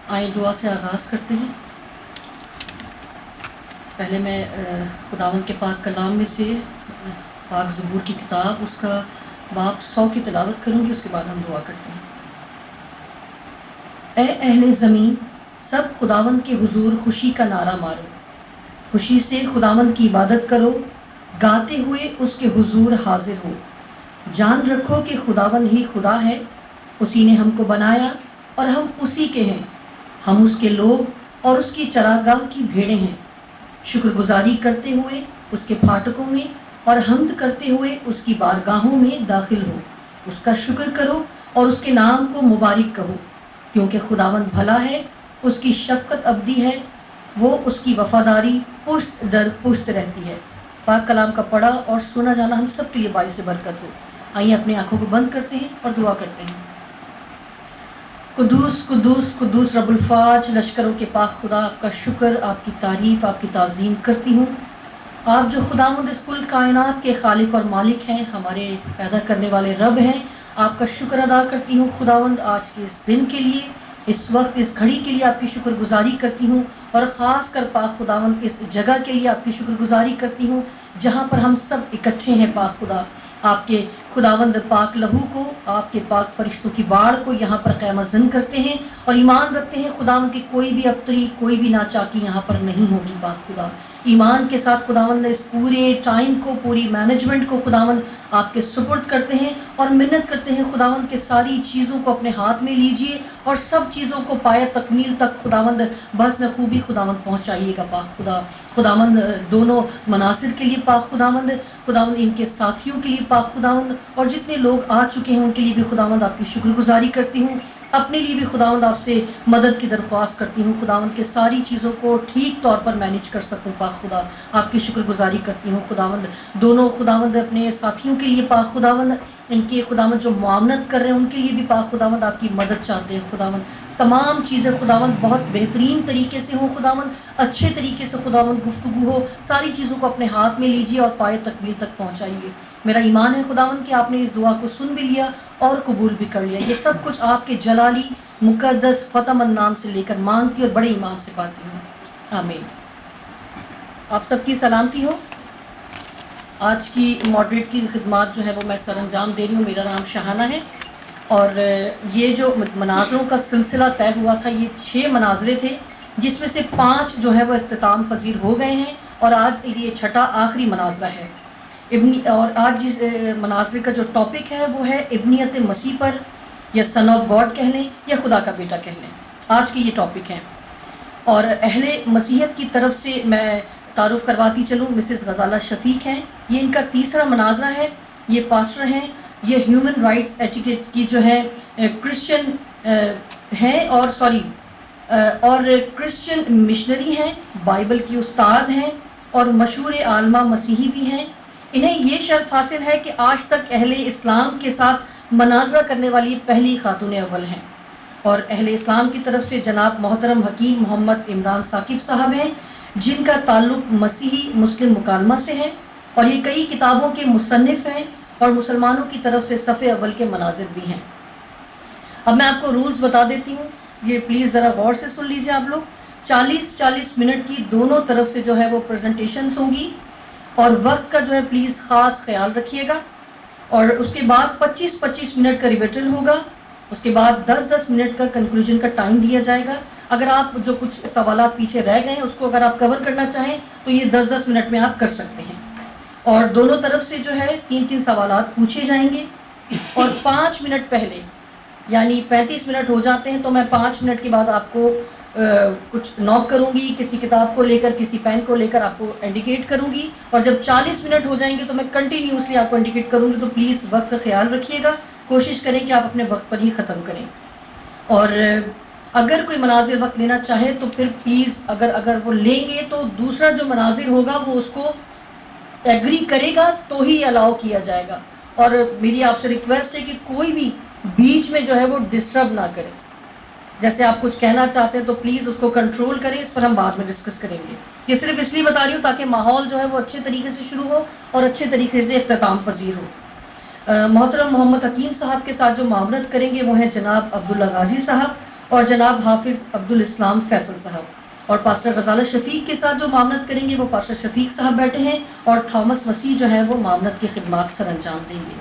آئیں دعا سے آغاز کرتے ہیں۔ پہلے میں خداوند کے پاک کلام میں سے پاک زبور کی کتاب اس کا باب 100 کی تلاوت کروں گی، اس کے بعد ہم دعا کرتے ہیں۔ اے اہل زمین، سب خداوند کے حضور خوشی کا نعرہ مارو، خوشی سے خداوند کی عبادت کرو، گاتے ہوئے اس کے حضور حاضر ہو۔ جان رکھو کہ خداوند ہی خدا ہے، اسی نے ہم کو بنایا اور ہم اسی کے ہیں، ہم اس کے لوگ اور اس کی چراگاہ کی بھیڑیں ہیں۔ شکر گزاری کرتے ہوئے اس کے پھاٹکوں میں اور حمد کرتے ہوئے اس کی بارگاہوں میں داخل ہو۔ اس کا شکر کرو اور اس کے نام کو مبارک کہو، کیونکہ خداوند بھلا ہے، اس کی شفقت ابدی ہے، وہ اس کی وفاداری پشت در پشت رہتی ہے۔ پاک کلام کا پڑھا اور سنا جانا ہم سب کے لیے باعث برکت ہو۔ آئیے اپنی آنکھوں کو بند کرتے ہیں اور دعا کرتے ہیں۔ قدوس قدوس قدوس رب الفاج، لشکروں کے پاک خدا، آپ کا شکر، آپ کی تعریف، آپ کی تعظیم کرتی ہوں۔ آپ جو خداوند اس کل کائنات کے خالق اور مالک ہیں، ہمارے پیدا کرنے والے رب ہیں، آپ کا شکر ادا کرتی ہوں خداوند، آج کے اس دن کے لیے، اس وقت، اس گھڑی کے لیے آپ کی شکر گزاری کرتی ہوں، اور خاص کر پاک خداوند اس جگہ کے لیے آپ کی شکر گزاری کرتی ہوں جہاں پر ہم سب اکٹھے ہیں۔ پاک خدا، آپ کے خداوند پاک لہو کو، آپ کے پاک فرشتوں کی باڑ کو یہاں پر قیام زن کرتے ہیں اور ایمان رکھتے ہیں خداوند کی کوئی بھی ابتری، کوئی بھی ناچاکی یہاں پر نہیں ہوگی۔ پاک خدا، ایمان کے ساتھ خداوند نے اس پورے ٹائم کو، پوری مینجمنٹ کو خداوند آپ کے سپرد کرتے ہیں اور منت کرتے ہیں خداوند کے ساری چیزوں کو اپنے ہاتھ میں لیجئے اور سب چیزوں کو پایہ تکمیل تک خداوند بحسن خوبی خداوند پہنچائیے گا۔ پاک خدا، خداوند دونوں مناظر کے لیے پاک خداوند، خداوند ان کے ساتھیوں کے لیے پاک خداوند، اور جتنے لوگ آ چکے ہیں ان کے لیے بھی خداوند آپ کی شکر گزاری کرتی ہوں۔ اپنے لیے بھی خداوند آپ سے مدد کی درخواست کرتی ہوں خداوند کے ساری چیزوں کو ٹھیک طور پر مینیج کر سکوں۔ پاک خدا، آپ کی شکر گزاری کرتی ہوں خداوند دونوں خداوند اپنے ساتھیوں کے لیے پاک خداوند، ان کے خداوند جو معاونت کر رہے ہیں ان کے لیے بھی پاک خداوند آپ کی مدد چاہتے ہیں خداوند۔ تمام چیزیں خداوند بہت بہترین طریقے سے ہوں خداوند، اچھے طریقے سے خداوند گفتگو ہو، ساری چیزوں کو اپنے ہاتھ میں لیجیے اور پایہ تکمیل تک پہنچائیے۔ میرا ایمان ہے خداوند کہ آپ نے اس دعا کو سن بھی لیا اور قبول بھی کر لیا۔ یہ سب کچھ آپ کے جلالی مقدس فتح مند نام سے لے کر مانگتی اور بڑے ایمان سے پاتی ہوں، آمین۔ آپ سب کی سلامتی ہو۔ آج کی ماڈریٹ کی خدمات جو ہے وہ میں سر انجام دے رہی ہوں۔ میرا نام شہانہ ہے، اور یہ جو مناظروں کا سلسلہ طے ہوا تھا، یہ 6 مناظرے تھے، جس میں سے 5 جو ہے وہ اختتام پذیر ہو گئے ہیں، اور آج یہ 6واں آخری مناظرہ ہے۔ اور آج جس مناظرے کا جو ٹاپک ہے وہ ہے ابنیت مسیح پر، یا سن آف گاڈ کہہ لیں یا خدا کا بیٹا کہہ لیں، آج کے یہ ٹاپک ہیں۔ اور اہل مسیحیت کی طرف سے میں تعارف کرواتی چلوں، مسز غزالہ شفیق ہیں، یہ ان کا 3را مناظرہ ہے۔ یہ پاسٹر ہیں، یہ ہیومن رائٹس ایٹیکیٹس کی جو ہے کرسچن ہیں، اور کرسچن مشنری ہیں، بائبل کی استاد ہیں، اور مشہور عالمہ مسیحی بھی ہیں۔ انہیں یہ شرف حاصل ہے کہ آج تک اہل اسلام کے ساتھ مناظرہ کرنے والی پہلی خاتون اول ہیں، اور اہل اسلام کی طرف سے جناب محترم حکیم محمد عمران ثاقب صاحب ہیں، جن کا تعلق مسیحی مسلم مکالمہ سے ہے، اور یہ کئی کتابوں کے مصنف ہیں اور مسلمانوں کی طرف سے صف اول کے مناظر بھی ہیں۔ اب میں آپ کو رولز بتا دیتی ہوں، یہ پلیز ذرا غور سے سن لیجئے آپ لوگ۔ 40 منٹ کی دونوں طرف سے جو ہے وہ پریزنٹیشنز ہوں گی، اور وقت کا جو ہے پلیز خاص خیال رکھیے گا، اور اس کے بعد 25 منٹ کا ریبیٹل ہوگا، اس کے بعد 10 منٹ کا کنکلوژن کا ٹائم دیا جائے گا۔ اگر آپ جو کچھ سوالات پیچھے رہ گئے ہیں اس کو اگر آپ کور کرنا چاہیں تو یہ 10 منٹ میں آپ کر سکتے ہیں، اور دونوں طرف سے جو ہے 3 سوالات پوچھے جائیں گے، اور 5 منٹ پہلے، یعنی 35 منٹ ہو جاتے ہیں تو میں 5 منٹ کے بعد آپ کو کچھ نوک کروں گی، کسی کتاب کو لے کر، کسی پین کو لے کر آپ کو انڈیکیٹ کروں گی، اور جب 40 منٹ ہو جائیں گے تو میں کنٹینیوسلی آپ کو انڈیکیٹ کروں گی۔ تو پلیز وقت کا خیال رکھیے گا، کوشش کریں کہ آپ اپنے وقت پر ہی ختم کریں، اور اگر کوئی مناظر وقت لینا چاہے تو پھر پلیز اگر وہ لیں گے تو دوسرا جو مناظر ہوگا وہ اس کو ایگری کرے گا تو ہی الاؤ کیا جائے گا، اور میری آپ سے ریکویسٹ ہے کہ کوئی بھی بیچ میں جو ہے وہ ڈسٹرب نہ کرے۔ جیسے آپ کچھ کہنا چاہتے ہیں تو پلیز اس کو کنٹرول کریں، اس پر ہم بعد میں ڈسکس کریں گے۔ یہ صرف اس لیے بتا رہی ہوں تاکہ ماحول جو ہے وہ اچھے طریقے سے شروع ہو اور اچھے طریقے سے اختتام پذیر ہو۔ محترم محمد حکیم صاحب کے ساتھ جو معاونت کریں گے وہ ہیں جناب عبداللہ غازی صاحب، اور جناب حافظ عبدالاسلام فیصل صاحب، اور پاسٹر غزالہ شفیق کے ساتھ جو معاونت کریں گے وہ پاسٹر شفیق صاحب بیٹھے ہیں، اور تھامس مسیح جو ہے وہ معاونت کی خدمات سر انجام دیں گے۔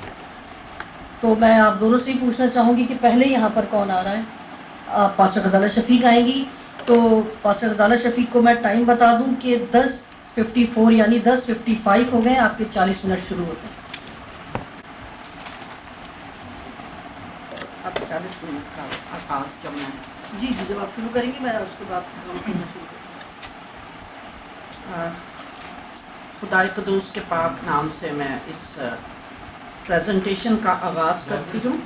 تو میں آپ دونوں سے ہی پوچھنا چاہوں گی کہ پہلے یہاں پر کون آ رہا ہے؟ پاسٹر غزالہ شفیق آئیں گی، تو پاسٹر غزالہ شفیق کو میں ٹائم بتا دوں کہ 10:54 یعنی 10:55 ہو گئے، آپ کے 40 منٹ شروع ہوتے ہیں۔ اب 40 منٹ کا آغاز جب میں جی جب آپ شروع کریں گے میں اس کے بعد کرنا شروع کروں۔ خدائے قدوس کے پاک نام سے میں اس پریزنٹیشن کا آغاز کرتی ہوں۔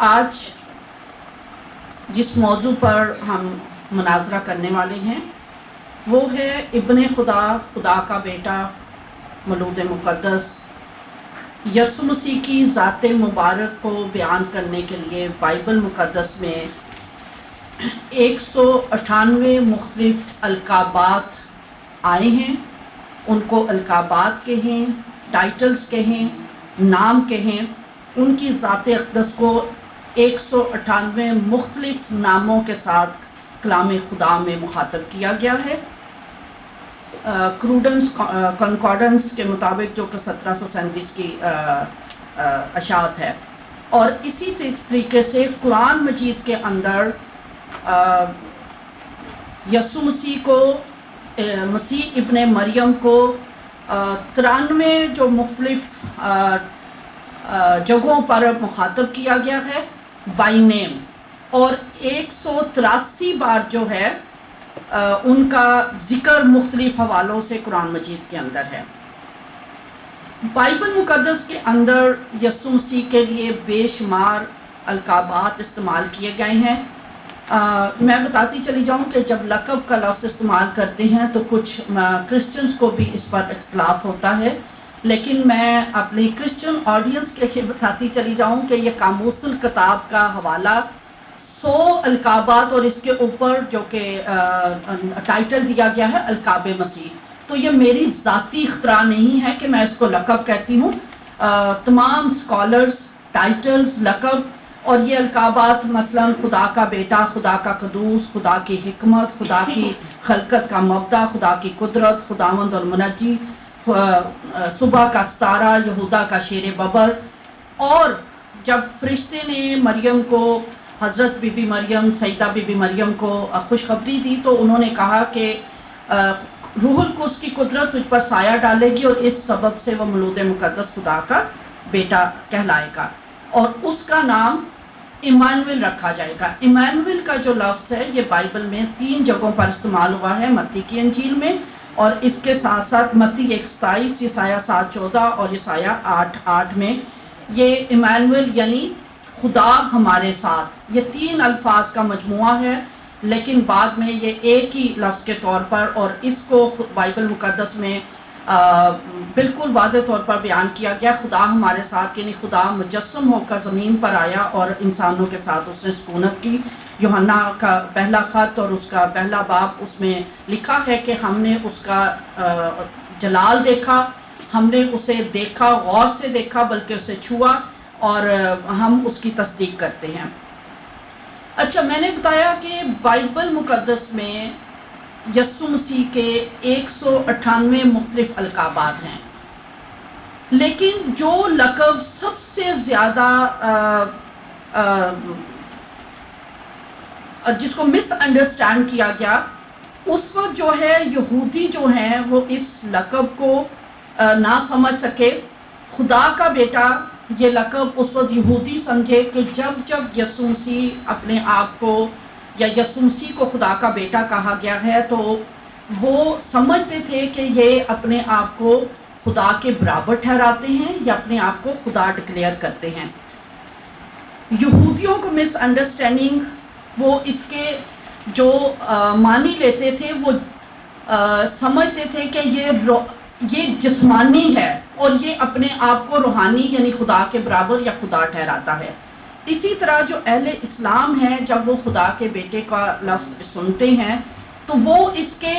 آج جس موضوع پر ہم مناظرہ کرنے والے ہیں وہ ہے ابن خدا، خدا کا بیٹا، مولود مقدس یسوع مسیح کی ذات مبارک کو بیان کرنے کے لیے بائبل مقدس میں 198 مختلف القابات آئے ہیں۔ ان کو القابات کہیں، ٹائٹلز کہیں، نام کہیں، ان کی ذات اقدس کو 198 مختلف ناموں کے ساتھ کلام خدا میں مخاطب کیا گیا ہے۔ کروڈنس کنکارڈنس کے مطابق جو کہ 1737 کی اشاعت ہے، اور اسی طریقے سے قرآن مجید کے اندر یسوع مسیح کو، مسیح ابن مریم کو 93 جو مختلف جگہوں پر مخاطب کیا گیا ہے بائی نیم، اور 183 بار جو ہے ان کا ذکر مختلف حوالوں سے قرآن مجید کے اندر ہے۔ بائبل مقدس کے اندر یسوع مسیح کے لیے بے شمار القابات استعمال کیے گئے ہیں۔ میں بتاتی چلی جاؤں کہ جب لقب کا لفظ استعمال کرتے ہیں تو کچھ کرسچنز کو بھی اس پر اختلاف ہوتا ہے، لیکن میں اپنی کرسچن آڈینس کے لیے بتاتی چلی جاؤں کہ یہ قاموس الکتاب کا حوالہ 100 القابات اور اس کے اوپر جو کہ ٹائٹل دیا گیا ہے القاب مسیح، تو یہ میری ذاتی اختراع نہیں ہے کہ میں اس کو لقب کہتی ہوں۔ تمام اسکالرز ٹائٹلز لقب اور یہ القابات مثلا خدا کا بیٹا، خدا کا قدوس، خدا کی حکمت، خدا کی خلقت کا مبدع، خدا کی قدرت، خداوند اور منجی، صبح کا ستارہ، یہودا کا شیر ببر۔ اور جب فرشتے نے مریم کو، حضرت بی بی مریم، سیدہ بی بی مریم کو خوشخبری دی تو انہوں نے کہا کہ روح القدس کی قدرت تجھ پر سایہ ڈالے گی اور اس سبب سے وہ مولود مقدس خدا کا بیٹا کہلائے گا، اور اس کا نام ایمانویل رکھا جائے گا۔ ایمانویل کا جو لفظ ہے یہ بائبل میں 3 جگہوں پر استعمال ہوا ہے، متی کی انجیل میں، اور اس کے ساتھ ساتھ متی 1:27، یسایہ 7:14 اور یسایہ 8:8 میں۔ یہ ایمانویل یعنی خدا ہمارے ساتھ، یہ 3 الفاظ کا مجموعہ ہے، لیکن بعد میں یہ ایک ہی لفظ کے طور پر، اور اس کو بائبل مقدس میں بالکل واضح طور پر بیان کیا گیا، خدا ہمارے ساتھ، یعنی خدا مجسم ہو کر زمین پر آیا اور انسانوں کے ساتھ اس نے سکونت کی۔ یوحنا کا پہلا خط اور اس کا پہلا باب، اس میں لکھا ہے کہ ہم نے اس کا جلال دیکھا، ہم نے اسے دیکھا، غور سے دیکھا، بلکہ اسے چھوا، اور ہم اس کی تصدیق کرتے ہیں۔ اچھا، میں نے بتایا کہ بائبل مقدس میں یسوع مسیح کے 198 مختلف القابات ہیں، لیکن جو لقب سب سے زیادہ جس کو مس انڈرسٹینڈ کیا گیا، اس وقت جو ہے یہودی جو ہیں وہ اس لقب کو نہ سمجھ سکے۔ خدا کا بیٹا یہ لقب اس وقت یہودی سمجھے کہ جب یسوع مسیح اپنے آپ کو، یا یسوع مسیح کو خدا کا بیٹا کہا گیا ہے، تو وہ سمجھتے تھے کہ یہ اپنے آپ کو خدا کے برابر ٹھہراتے ہیں یا اپنے آپ کو خدا ڈکلیئر کرتے ہیں۔ یہودیوں کو مس انڈرسٹینڈنگ، وہ اس کے جو معنی لیتے تھے، وہ سمجھتے تھے کہ یہ جسمانی ہے اور یہ اپنے آپ کو روحانی یعنی خدا کے برابر یا خدا ٹھہراتا ہے۔ اسی طرح جو اہل اسلام ہیں، جب وہ خدا کے بیٹے کا لفظ سنتے ہیں تو وہ اس کے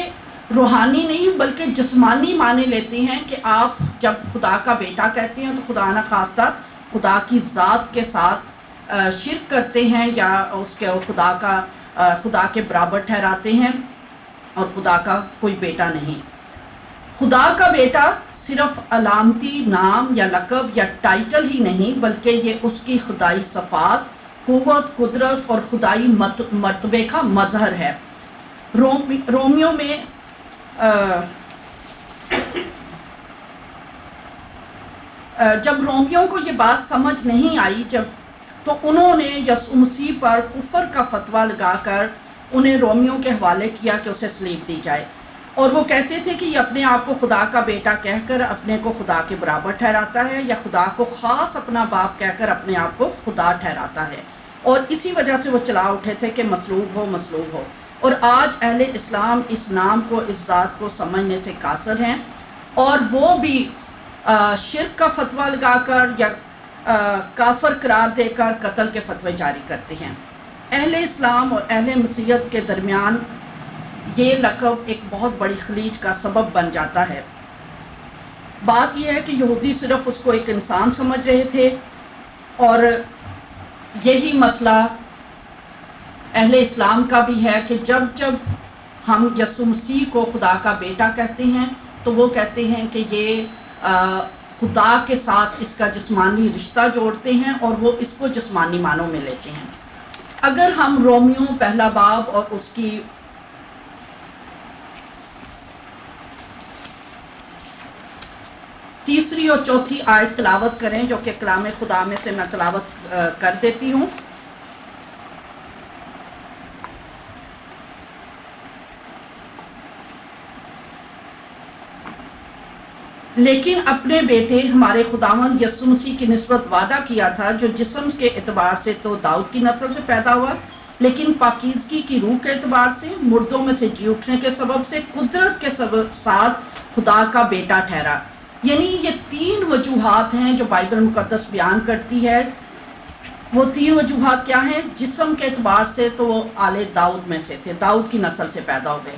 روحانی نہیں بلکہ جسمانی معنی لیتے ہیں کہ آپ جب خدا کا بیٹا کہتے ہیں تو خدا نہ خواستہ خدا کی ذات کے ساتھ شرک کرتے ہیں یا اس کے خدا کے برابر ٹھہراتے ہیں اور خدا کا کوئی بیٹا نہیں۔ خدا کا بیٹا صرف علامتی نام یا لقب یا ٹائٹل ہی نہیں بلکہ یہ اس کی خدائی صفات، قوت، قدرت اور خدائی مرتبے کا مظہر ہے۔ رومیو میں جب رومیوں کو یہ بات سمجھ نہیں آئی تو انہوں نے یسوع مسیح پر کفر کا فتویٰ لگا کر انہیں رومیوں کے حوالے کیا کہ اسے صلیب دی جائے، اور وہ کہتے تھے کہ یہ اپنے آپ کو خدا کا بیٹا کہہ کر اپنے کو خدا کے برابر ٹھہراتا ہے، یا خدا کو خاص اپنا باپ کہہ کر اپنے آپ کو خدا ٹھہراتا ہے، اور اسی وجہ سے وہ چلا اٹھے تھے کہ مصلوب ہو مصلوب ہو۔ اور آج اہل اسلام اس نام کو، اس ذات کو سمجھنے سے قاصر ہیں، اور وہ بھی شرک کا فتویٰ لگا کر یا کافر قرار دے کر قتل کے فتوے جاری کرتے ہیں۔ اہل اسلام اور اہل مسیحیت کے درمیان یہ لقب ایک بہت بڑی خلیج کا سبب بن جاتا ہے۔ بات یہ ہے کہ یہودی صرف اس کو ایک انسان سمجھ رہے تھے، اور یہی مسئلہ اہل اسلام کا بھی ہے کہ جب ہم یسوع مسیح کو خدا کا بیٹا کہتے ہیں تو وہ کہتے ہیں کہ یہ خدا کے ساتھ اس کا جسمانی رشتہ جوڑتے ہیں اور وہ اس کو جسمانی معنوں میں لیتے ہیں۔ اگر ہم رومیو پہلا باب اور اس کی تیسری اور چوتھی آیت تلاوت کریں، جو کہ کلام خدا میں سے میں تلاوت کر دیتی ہوں۔ لیکن اپنے بیٹے ہمارے خداوند یسوع مسیح کی نسبت وعدہ کیا تھا، جو جسم کے اعتبار سے تو داؤد کی نسل سے پیدا ہوا، لیکن پاکیزگی کی روح کے اعتبار سے مردوں میں سے جی اٹھنے کے سبب سے قدرت کے ساتھ خدا کا بیٹا ٹھہرا۔ یعنی یہ تین وجوہات ہیں جو بائبل مقدس بیان کرتی ہے۔ وہ تین وجوہات کیا ہیں؟ جسم کے اعتبار سے تو وہ آل داؤد میں سے تھے، داؤد کی نسل سے پیدا ہوئے۔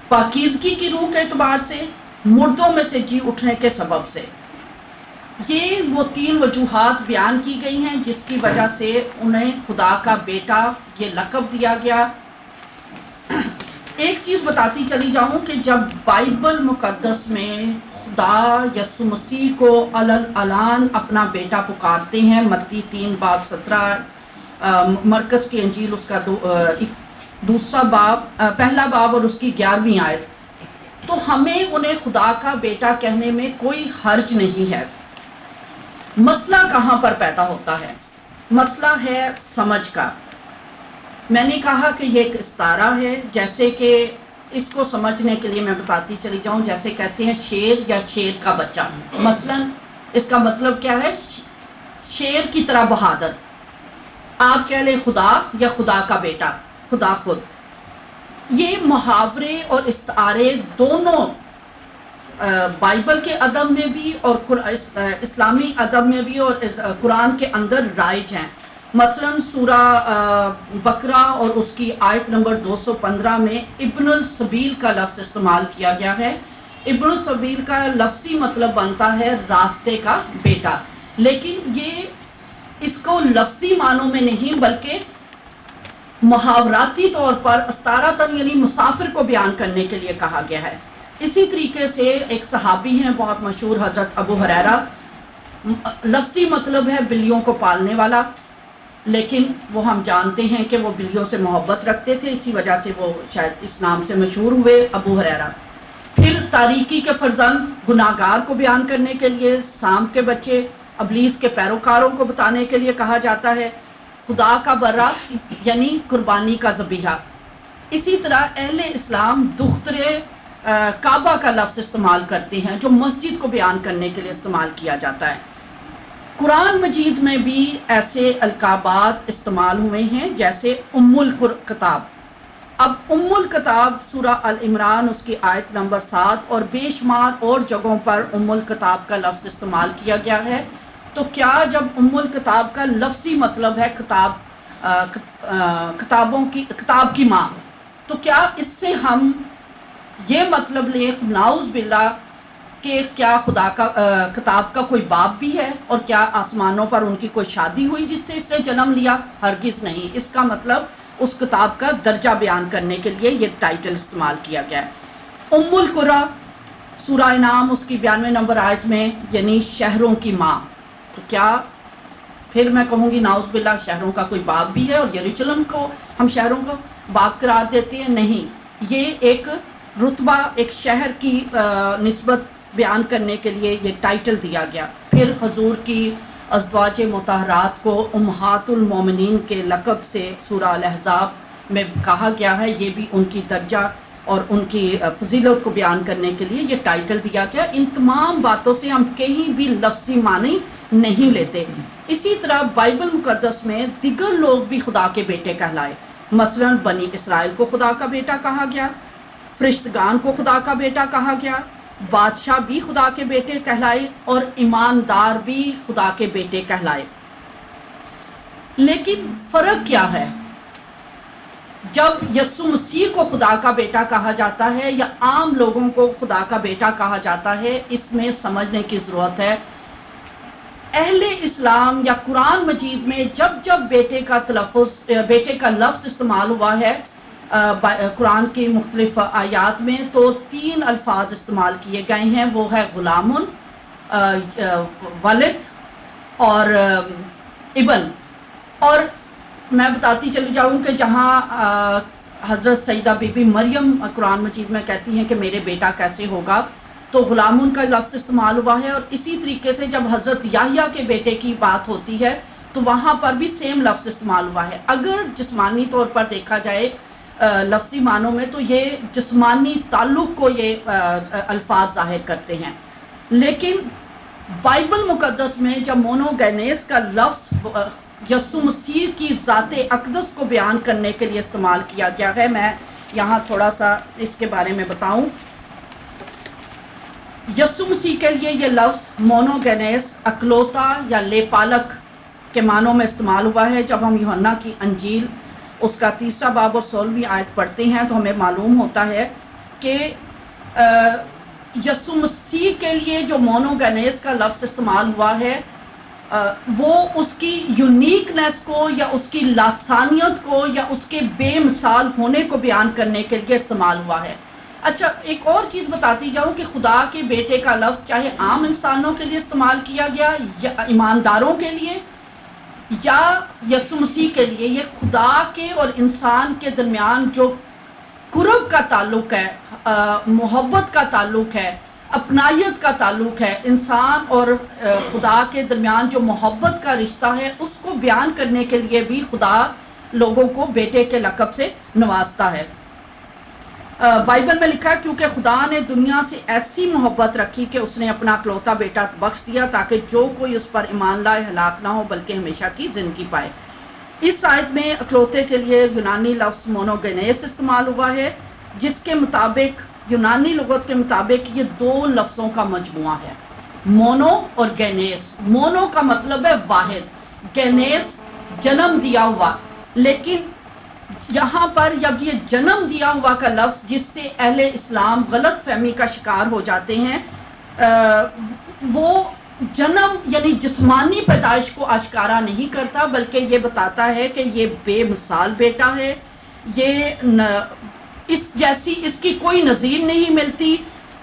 پاکیزگی کی روح کے اعتبار سے، مردوں میں سے جی اٹھنے کے سبب سے۔ یہ وہ تین وجوہات بیان کی گئی ہیں جس کی وجہ سے انہیں خدا کا بیٹا یہ لقب دیا گیا۔ ایک چیز بتاتی چلی جاؤں کہ جب بائبل مقدس میں خدا یسوع مسیح کو علن اپنا بیٹا پکارتے ہیں، متی 3:17، مرکز کی انجیل اس کا دوسرا باب، پہلا باب اور اس کی 11ویں آیت، تو ہمیں انہیں خدا کا بیٹا کہنے میں کوئی حرج نہیں ہے۔ مسئلہ کہاں پر پیدا ہوتا ہے؟ مسئلہ ہے سمجھ کا۔ میں نے کہا کہ یہ ایک استعارہ ہے، جیسے کہ اس کو سمجھنے کے لیے میں بتاتی چلی جاؤں، جیسے کہتے ہیں شیر یا شیر کا بچہ۔ مثلا اس کا مطلب کیا ہے؟ شیر کی طرح بہادر۔ آپ کہہ لیں خدا یا خدا کا بیٹا، خدا خود۔ یہ محاورے اور استعارے دونوں بائبل کے ادب میں بھی اور اسلامی ادب میں بھی اور قرآن کے اندر رائج ہیں۔ مثلا سورہ بقرہ اور اس کی آیت نمبر 215 میں ابن السبیل کا لفظ استعمال کیا گیا ہے۔ ابن السبیل کا لفظی مطلب بنتا ہے راستے کا بیٹا، لیکن یہ اس کو لفظی معنوں میں نہیں بلکہ محاوراتی طور پر استعارتاً یعنی مسافر کو بیان کرنے کے لیے کہا گیا ہے۔ اسی طریقے سے ایک صحابی ہیں بہت مشہور، حضرت ابو ہریرہ، لفظی مطلب ہے بلیوں کو پالنے والا، لیکن وہ ہم جانتے ہیں کہ وہ بلیوں سے محبت رکھتے تھے، اسی وجہ سے وہ شاید اس نام سے مشہور ہوئے، ابو ہریرہ۔ پھر تاریکی کے فرزند گناہگار کو بیان کرنے کے لیے سام کے بچے، ابلیس کے پیروکاروں کو بتانے کے لیے کہا جاتا ہے خدا کا برا یعنی قربانی کا ذبیحہ۔ اسی طرح اہل اسلام دخترے کعبہ کا لفظ استعمال کرتے ہیں جو مسجد کو بیان کرنے کے لیے استعمال کیا جاتا ہے۔ قرآن مجید میں بھی ایسے القابات استعمال ہوئے ہیں جیسے ام الکتاب۔ اب ام الکتاب سورہ العمران اس کی آیت نمبر 7 اور بے شمار اور جگہوں پر ام الکتاب کا لفظ استعمال کیا گیا ہے۔ تو کیا جب ام الکتاب کا لفظی مطلب ہے کتاب کی ماں، تو کیا اس سے ہم یہ مطلب لیں نعوذ باللہ کہ کیا خدا کا کتاب کا کوئی باپ بھی ہے اور کیا آسمانوں پر ان کی کوئی شادی ہوئی جس سے اس نے جنم لیا؟ ہرگز نہیں۔ اس کا مطلب اس کتاب کا درجہ بیان کرنے کے لیے یہ ٹائٹل استعمال کیا گیا ہے۔ ام القریٰ سورہ انعام اس کی 92 نمبر آیت میں یعنی شہروں کی ماں، تو کیا پھر میں کہوں گی نعوذ باللہ شہروں کا کوئی باپ بھی ہے اور یروشلم کو ہم شہروں کو باپ قرار دیتے ہیں؟ نہیں، یہ ایک رتبہ ایک شہر کی نسبت بیان کرنے کے لیے یہ ٹائٹل دیا گیا۔ پھر حضور کی ازواج مطہرات کو امہات المومنین کے لقب سے سورہ الاحزاب میں کہا گیا ہے، یہ بھی ان کی درجہ اور ان کی فضیلت کو بیان کرنے کے لیے یہ ٹائٹل دیا گیا۔ ان تمام باتوں سے ہم کہیں بھی لفظی معنی نہیں لیتے۔ اسی طرح بائبل مقدس میں دیگر لوگ بھی خدا کے بیٹے کہلائے، مثلا بنی اسرائیل کو خدا کا بیٹا کہا گیا، فرشتگان کو خدا کا بیٹا کہا گیا، بادشاہ بھی خدا کے بیٹے کہلائے اور ایماندار بھی خدا کے بیٹے کہلائے۔ لیکن فرق کیا ہے جب یسوع مسیح کو خدا کا بیٹا کہا جاتا ہے یا عام لوگوں کو خدا کا بیٹا کہا جاتا ہے؟ اس میں سمجھنے کی ضرورت ہے۔ اہل اسلام یا قرآن مجید میں جب جب بیٹے کا لفظ استعمال ہوا ہے قرآن کی مختلف آیات میں، تو 3 الفاظ استعمال کیے گئے ہیں، وہ ہے غلام، ولد اور ابن۔ اور میں بتاتی چلی جاؤں کہ جہاں حضرت سیدہ بی بی مریم قرآن مجید میں کہتی ہیں کہ میرے بیٹا کیسے ہوگا، تو غلامن کا لفظ استعمال ہوا ہے، اور اسی طریقے سے جب حضرت یحییٰ کے بیٹے کی بات ہوتی ہے تو وہاں پر بھی سیم لفظ استعمال ہوا ہے۔ اگر جسمانی طور پر دیکھا جائے لفظی معنوں میں تو یہ جسمانی تعلق کو یہ الفاظ ظاہر کرتے ہیں، لیکن بائبل مقدس میں جب مونوگینیس کا لفظ یسوع مسیح کی ذات اقدس کو بیان کرنے کے لیے استعمال کیا گیا ہے، میں یہاں تھوڑا سا اس کے بارے میں بتاؤں۔ یسوع مسیح کے لیے یہ لفظ مونوگینیس اکلوتا یا لے پالک کے معنوں میں استعمال ہوا ہے۔ جب ہم یوحنا کی انجیل اس کا 3 باب اور 16 آیت پڑھتے ہیں تو ہمیں معلوم ہوتا ہے کہ یسوع مسیح کے لیے جو مونوگینیس کا لفظ استعمال ہوا ہے وہ اس کی یونیکنیس کو یا اس کی لاسانیت کو یا اس کے بے مثال ہونے کو بیان کرنے کے لیے استعمال ہوا ہے۔ اچھا، ایک اور چیز بتاتی جاؤں کہ خدا کے بیٹے کا لفظ چاہے عام انسانوں کے لیے استعمال کیا گیا یا ایمانداروں کے لیے یا یسوع مسیح کے لیے، یہ خدا کے اور انسان کے درمیان جو قرب کا تعلق ہے، محبت کا تعلق ہے، اپنائیت کا تعلق ہے، انسان اور خدا کے درمیان جو محبت کا رشتہ ہے، اس کو بیان کرنے کے لیے بھی خدا لوگوں کو بیٹے کے لقب سے نوازتا ہے۔ بائبل میں لکھا ہے کیونکہ خدا نے دنیا سے ایسی محبت رکھی کہ اس نے اپنا اکلوتا بیٹا بخش دیا تاکہ جو کوئی اس پر ایمان لائے ہلاک نہ ہو بلکہ ہمیشہ کی زندگی پائے۔ اس آیت میں اکلوتے کے لیے یونانی لفظ مونوگینیس استعمال ہوا ہے، جس کے مطابق یونانی لغت کے مطابق یہ 2 لفظوں کا مجموعہ ہے، مونو اور گینیس۔ مونو کا مطلب ہے واحد، گینیس جنم دیا ہوا، لیکن یہاں پر جب یہ جنم دیا ہوا کا لفظ جس سے اہل اسلام غلط فہمی کا شکار ہو جاتے ہیں، وہ جنم یعنی جسمانی پیدائش کو آشکارا نہیں کرتا بلکہ یہ بتاتا ہے کہ یہ بے مثال بیٹا ہے، یہ اس جیسی اس کی کوئی نظیر نہیں ملتی،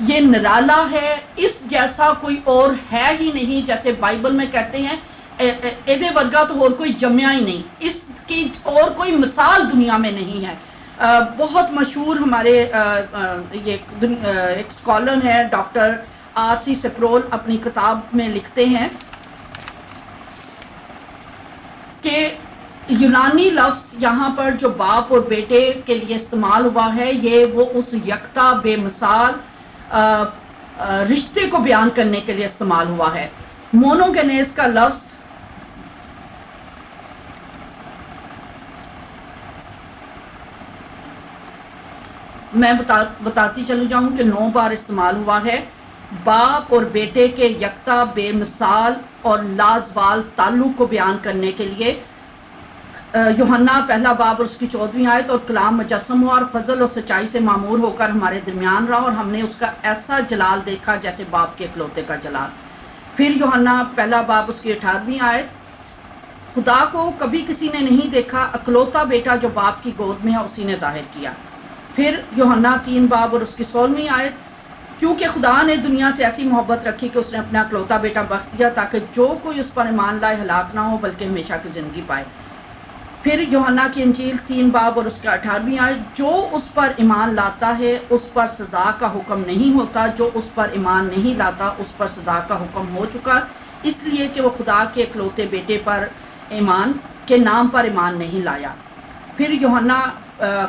یہ نرالا ہے، اس جیسا کوئی اور ہے ہی نہیں، جیسے بائبل میں کہتے ہیں ایدے ورگا تو اور کوئی جمیا ہی نہیں، اس کی اور کوئی مثال دنیا میں نہیں ہے۔ بہت مشہور ہمارے ایک اسکالر ہیں ڈاکٹر R.C. سپرول، اپنی کتاب میں لکھتے ہیں کہ یونانی لفظ یہاں پر جو باپ اور بیٹے کے لیے استعمال ہوا ہے، یہ وہ اس یکتا بے مثال رشتے کو بیان کرنے کے لیے استعمال ہوا ہے۔ مونوگینیس کا لفظ میں بتاتی چلی جاؤں کہ 9 بار استعمال ہوا ہے۔ باپ اور بیٹے کے یکتا بے مثال اور لازوال تعلق کو بیان کرنے کے لیے یوحنا پہلا باب اور اس کی 14ویں آیت، اور کلام مجسم ہوا اور فضل اور سچائی سے معمور ہو کر ہمارے درمیان رہا، اور ہم نے اس کا ایسا جلال دیکھا جیسے باپ کے اکلوتے کا جلال۔ پھر یوحنا پہلا باب اس کی 18ویں آیت، خدا کو کبھی کسی نے نہیں دیکھا، اکلوتا بیٹا جو باپ کی گود میں ہے اسی نے ظاہر کیا۔ پھر یوحنا 3 باب اور اس کی 16ویں آیت، کیونکہ خدا نے دنیا سے ایسی محبت رکھی کہ اس نے اپنا اکلوتا بیٹا بخش دیا تاکہ جو کوئی اس پر ایمان لائے ہلاک نہ ہو بلکہ ہمیشہ کی زندگی پائے۔ پھر یوحنا کی انجیل 3 باب اور اس کا 18ویں آیت، جو اس پر ایمان لاتا ہے اس پر سزا کا حکم نہیں ہوتا، جو اس پر ایمان نہیں لاتا اس پر سزا کا حکم ہو چکا، اس لیے کہ وہ خدا کے اکلوتے بیٹے پر ایمان کے نام پر ایمان نہیں لایا۔ پھر یوحنا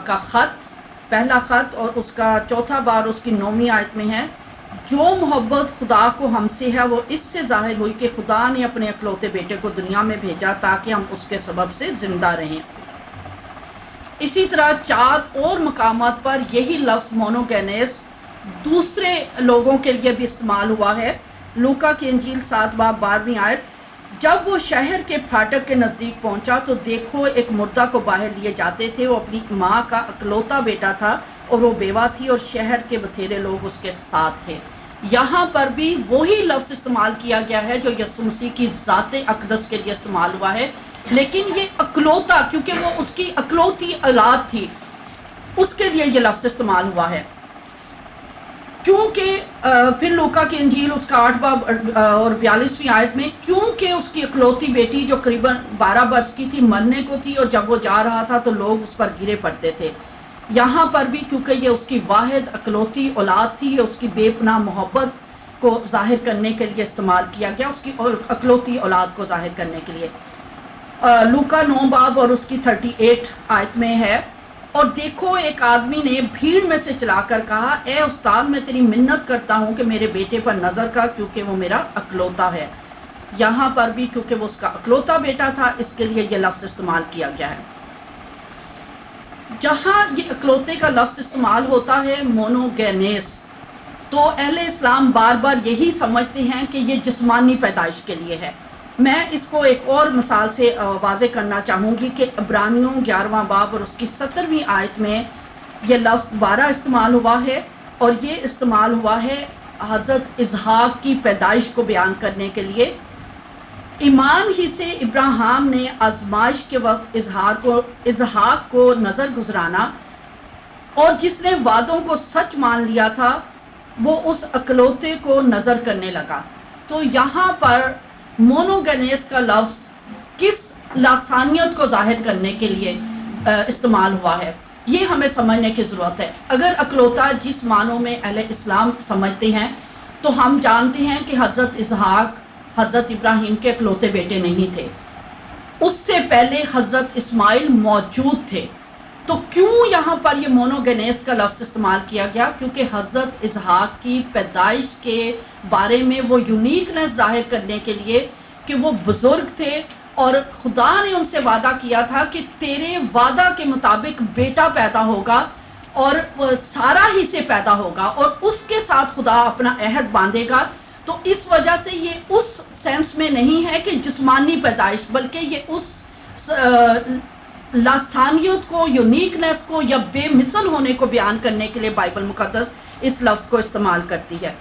کا خط، پہلا خط اور اس کا 4 باب اس کی 9ویں آیت میں ہے، جو محبت خدا کو ہم سے ہے وہ اس سے ظاہر ہوئی کہ خدا نے اپنے اکلوتے بیٹے کو دنیا میں بھیجا تاکہ ہم اس کے سبب سے زندہ رہیں۔ اسی طرح 4 اور مقامات پر یہی لفظ مونوگینیس دوسرے لوگوں کے لیے بھی استعمال ہوا ہے۔ لوکا کی انجیل 7 باب 12ویں آیت، جب وہ شہر کے پھاٹک کے نزدیک پہنچا تو دیکھو ایک مردہ کو باہر لیے جاتے تھے، وہ اپنی ماں کا اکلوتا بیٹا تھا اور وہ بیوہ تھی اور شہر کے بتھیرے لوگ اس کے ساتھ تھے۔ یہاں پر بھی وہی لفظ استعمال کیا گیا ہے جو یسوع مسیح کی ذات اقدس کے لیے استعمال ہوا ہے، لیکن یہ اکلوتا کیونکہ وہ اس کی اکلوتی اولاد تھی اس کے لیے یہ لفظ استعمال ہوا ہے۔ کیونکہ پھر لوکا کی انجیل اس کا 8 باب اور 42ویں آیت میں، کیونکہ اس کی اکلوتی بیٹی جو قریباً 12 برس کی تھی مرنے کو تھی، اور جب وہ جا رہا تھا تو لوگ اس پر گرے پڑتے تھے۔ یہاں پر بھی کیونکہ یہ اس کی واحد اکلوتی اولاد تھی، اس کی بے پناہ محبت کو ظاہر کرنے کے لیے استعمال کیا گیا، اس کی اکلوتی اولاد کو ظاہر کرنے کے لیے۔ لوکا 9 باب اور اس کی 38 آیت میں ہے، اور دیکھو ایک آدمی نے بھیڑ میں سے چلا کر کہا، اے استاد میں تیری منت کرتا ہوں کہ میرے بیٹے پر نظر کر کیونکہ وہ میرا اکلوتا ہے۔ یہاں پر بھی کیونکہ وہ اس کا اکلوتا بیٹا تھا اس کے لیے یہ لفظ استعمال کیا گیا ہے۔ جہاں یہ اکلوتے کا لفظ استعمال ہوتا ہے مونوگینیس، تو اہل اسلام بار بار یہی سمجھتے ہیں کہ یہ جسمانی پیدائش کے لیے ہے۔ میں اس کو ایک اور مثال سے واضح کرنا چاہوں گی کہ عبرانیوں 11واں باب اور اس کی 17ویں آیت میں یہ لفظ دوبارہ استعمال ہوا ہے، اور یہ استعمال ہوا ہے حضرت اسحاق کی پیدائش کو بیان کرنے کے لیے۔ ایمان ہی سے ابراہیم نے آزمائش کے وقت اسحاق کو نظر گزرانا، اور جس نے وعدوں کو سچ مان لیا تھا وہ اس اکلوتے کو نظر کرنے لگا۔ تو یہاں پر مونوگینیس کا لفظ کس لاسانیت کو ظاہر کرنے کے لیے استعمال ہوا ہے یہ ہمیں سمجھنے کی ضرورت ہے۔ اگر اکلوتا جس معنوں میں اہل اسلام سمجھتے ہیں تو ہم جانتے ہیں کہ حضرت اسحاق حضرت ابراہیم کے اکلوتے بیٹے نہیں تھے، اس سے پہلے حضرت اسماعیل موجود تھے۔ تو کیوں یہاں پر یہ مونوگینیس کا لفظ استعمال کیا گیا؟ کیونکہ حضرت اسحاق کی پیدائش کے بارے میں وہ یونیکنس ظاہر کرنے کے لیے کہ وہ بزرگ تھے، اور خدا نے ان سے وعدہ کیا تھا کہ تیرے وعدہ کے مطابق بیٹا پیدا ہوگا اور سارا ہی سے پیدا ہوگا، اور اس کے ساتھ خدا اپنا عہد باندھے گا۔ تو اس وجہ سے یہ اس سینس میں نہیں ہے کہ جسمانی پیدائش، بلکہ یہ اس لاسانیت کو، یونیکنس کو یا بے مثل ہونے کو بیان کرنے کے لیے بائبل مقدس اس لفظ کو استعمال کرتی ہے۔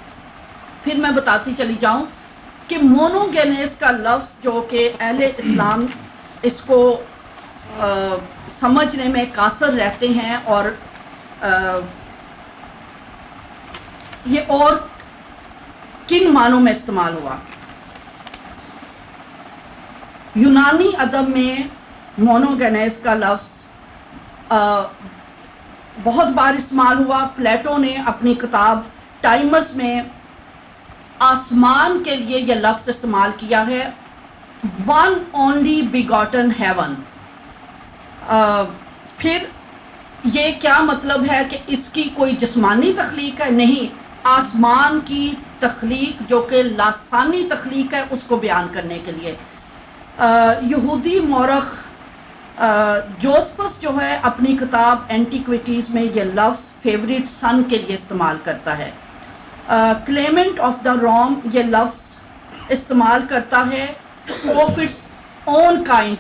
پھر میں بتاتی چلی جاؤں کہ مونوگینیس کا لفظ جو کہ اہل اسلام اس کو سمجھنے میں قاصر رہتے ہیں، اور یہ اور کن معنوں میں استعمال ہوا؟ یونانی ادب میں مونوگینیس کا لفظ بہت بار استعمال ہوا۔ پلیٹو نے اپنی کتاب ٹائمس میں آسمان کے لیے یہ لفظ استعمال کیا ہے، ون اونلی بیگاٹن ہیون۔ پھر یہ کیا مطلب ہے کہ اس کی کوئی جسمانی تخلیق ہے؟ نہیں، آسمان کی تخلیق جو کہ لاسانی تخلیق ہے اس کو بیان کرنے کے لیے۔ یہودی مورخ جوزفس جو ہے اپنی کتاب اینٹیکویٹیز میں یہ لفظ فیوریٹ سن کے لیے استعمال کرتا ہے۔ کلیمنٹ آف دا روم یہ لفظ استعمال کرتا ہے own kind,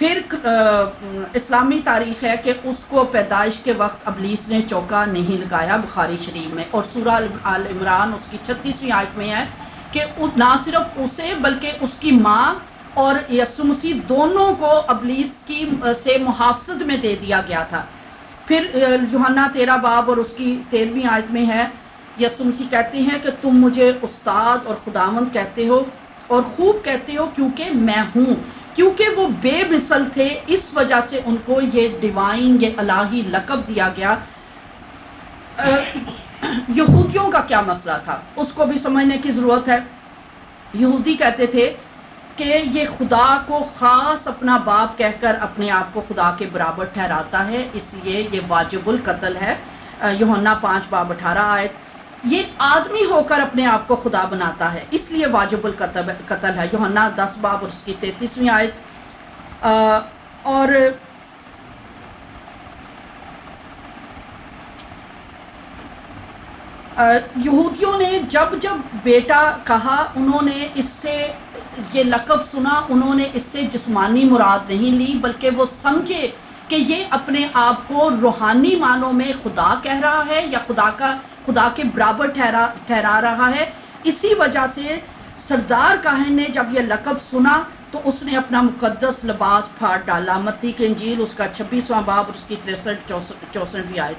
پھر اسلامی تاریخ ہے کہ اس کو پیدائش کے وقت ابلیس نے چوکا نہیں لگایا، بخاری شریف میں، اور سورہ آل عمران اس کی 36ویں آیت میں ہے کہ نہ صرف اسے بلکہ اس کی ماں اور یسوع مسیح دونوں کو ابلیس کی سے محافظت میں دے دیا گیا تھا۔ پھر یوحنا 13 باب اور اس کی 13ویں آیت میں ہے، یسوع مسیح کہتے ہیں کہ تم مجھے استاد اور خداوند کہتے ہو اور خوب کہتے ہو کیونکہ میں ہوں۔ کیونکہ وہ بے مثل تھے اس وجہ سے ان کو یہ ڈیوائن، یہ الہی لقب دیا گیا۔ یہودیوں کا کیا مسئلہ تھا اس کو بھی سمجھنے کی ضرورت ہے۔ یہودی کہتے تھے کہ یہ خدا کو خاص اپنا باپ کہہ کر اپنے آپ کو خدا کے برابر ٹھہراتا ہے، اس لیے یہ واجب القتل ہے۔ یوحنا 5 باب 18 آیت، یہ آدمی ہو کر اپنے آپ کو خدا بناتا ہے اس لیے واجب القتل ہے۔ یوحنا 10 باب اور اس کی 33ویں آیت۔ اور یہودیوں نے جب بیٹا کہا، انہوں نے اس سے یہ لقب سنا، انہوں نے اس سے جسمانی مراد نہیں لی، بلکہ وہ سمجھے کہ یہ اپنے آپ کو روحانی معنوں میں خدا کہہ رہا ہے یا خدا کے برابر ٹھہرا رہا ہے۔ اسی وجہ سے سردار کاہن نے جب یہ لقب سنا تو اس نے اپنا مقدس لباس پھاڑ ڈالا۔ متی کی انجیل اس کا 26واں باب اور اس کی 63-64ویں آیت۔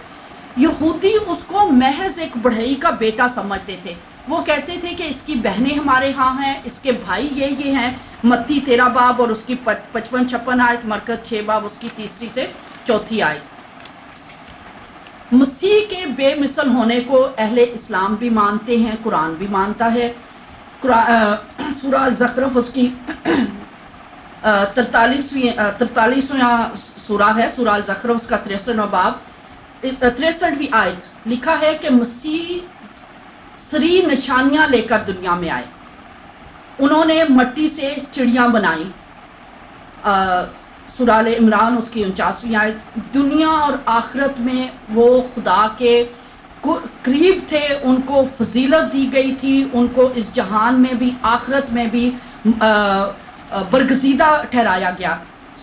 یہودی اس کو محض ایک بڑھئی کا بیٹا سمجھتے تھے، وہ کہتے تھے کہ اس کی بہنیں ہمارے ہاں ہیں، اس کے بھائی یہ ہیں۔ متی 13 باب اور اس کی 55-56 آیت، مرکز 6 باب اس کی 3 سے 4 آیت۔ مسیح کے بے مثل ہونے کو اہل اسلام بھی مانتے ہیں، قرآن بھی مانتا ہے۔ سورہ الزخرف اس کی 43واں سورہ ہے، سورہ الزخرف اس کا 63واں باب 63ویں آیت لکھا ہے کہ مسیح سری نشانیاں لے کر دنیا میں آئے، انہوں نے مٹی سے چڑیاں بنائی۔ سورہ آل عمران اس کی 49ویں آیت۔ دنیا اور آخرت میں وہ خدا کے قریب تھے، ان کو فضیلت دی گئی تھی، ان کو اس جہان میں بھی آخرت میں بھی برگزیدہ ٹھہرایا گیا۔